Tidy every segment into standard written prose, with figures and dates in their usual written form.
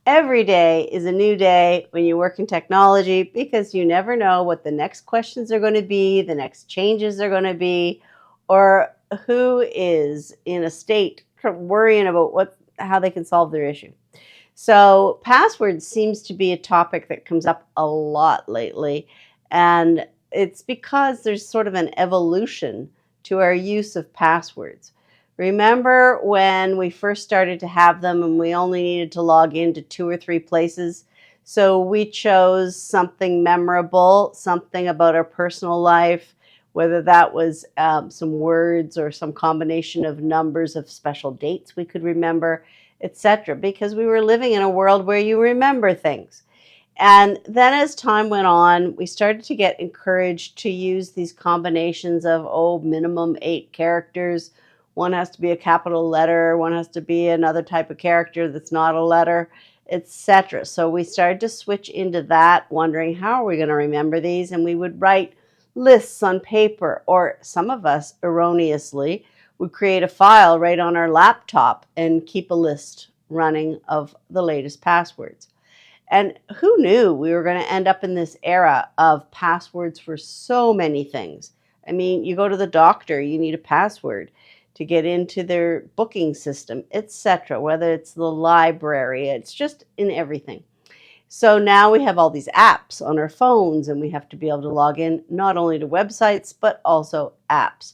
Every day is a new day when you work in technology because you never know what the next questions are going to be, the next changes are going to be, or who is in a state worrying about how they can solve their issue. So, passwords seems to be a topic that comes up a lot lately, and it's because there's sort of an evolution to our use of passwords. Remember when we first started to have them and we only needed to log into two or three places? So we chose something memorable, something about our personal life, whether that was some words or some combination of numbers of special dates we could remember, etc., because we were living in a world where you remember things. And then as time went on, we started to get encouraged to use these combinations of, minimum 8 characters. One has to be a capital letter, one has to be another type of character that's not a letter, etc. So we started to switch into that, wondering how are we going to remember these? And we would write lists on paper, or some of us erroneously would create a file right on our laptop and keep a list running of the latest passwords. And who knew we were going to end up in this era of passwords for so many things? I mean, you go to the doctor, you need a password to get into their booking system, etc., whether it's the library, it's just in everything. So now we have all these apps on our phones, and we have to be able to log in not only to websites, but also apps.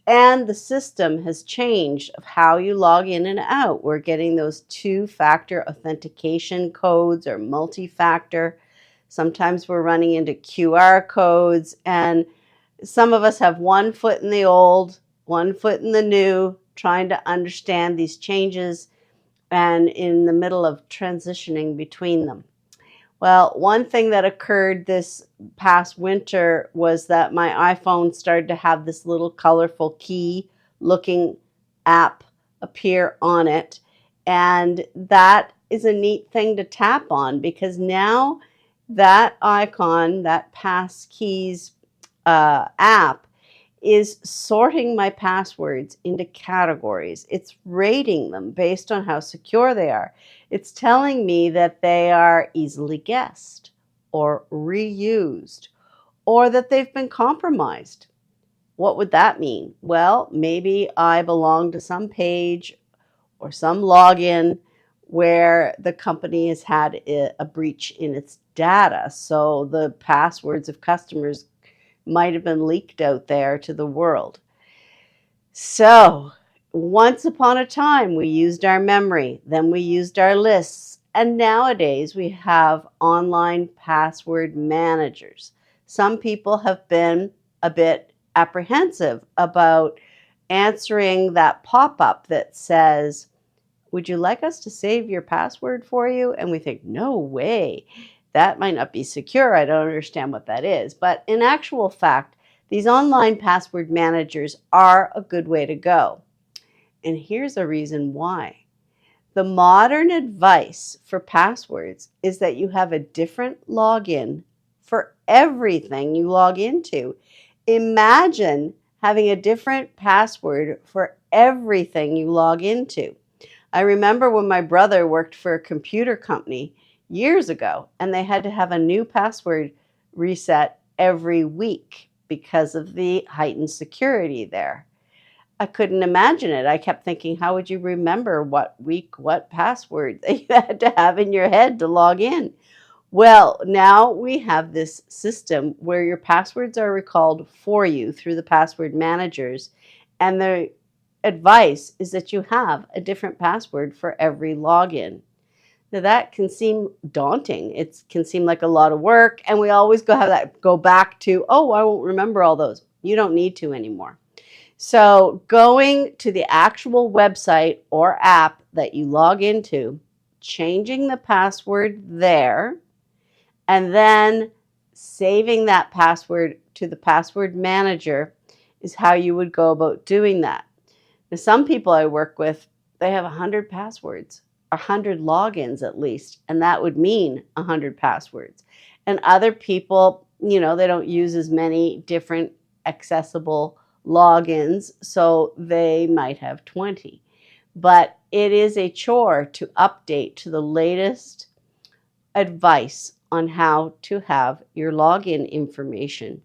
And the system has changed of how you log in and out. We're getting those two-factor authentication codes or multi-factor. Sometimes we're running into QR codes, and some of us have one foot in the old, one foot in the new, trying to understand these changes and in the middle of transitioning between them. Well, one thing that occurred this past winter was that my iPhone started to have this little colorful key looking app appear on it. And that is a neat thing to tap on because now that icon, that passkeys app, is sorting my passwords into categories. It's rating them based on how secure they are. It's telling me that they are easily guessed or reused or that they've been compromised. What would that mean? Well, maybe I belong to some page or some login where the company has had a breach in its data. So the passwords of customers might have been leaked out there to the world. So, once upon a time, we used our memory, then we used our lists, and nowadays we have online password managers. Some people have been a bit apprehensive about answering that pop up that says, would you like us to save your password for you? And we think, no way. That might not be secure. I don't understand what that is. But in actual fact, these online password managers are a good way to go. And here's a reason why. The modern advice for passwords is that you have a different login for everything you log into. Imagine having a different password for everything you log into. I remember when my brother worked for a computer company years ago, and they had to have a new password reset every week because of the heightened security there. I couldn't imagine it. I kept thinking, how would you remember what week, what password that you had to have in your head to log in? Well, now we have this system where your passwords are recalled for you through the password managers, and the advice is that you have a different password for every login. Now that can seem daunting. It can seem like a lot of work, and we always go back to, oh, I won't remember all those. You don't need to anymore. So going to the actual website or app that you log into, changing the password there, and then saving that password to the password manager is how you would go about doing that. Now, some people I work with, they have 100 passwords, 100 logins at least, and that would mean 100 passwords. And other people, they don't use as many different accessible logins, so they might have 20. but it is a chore to update to the latest advice on how to have your login information.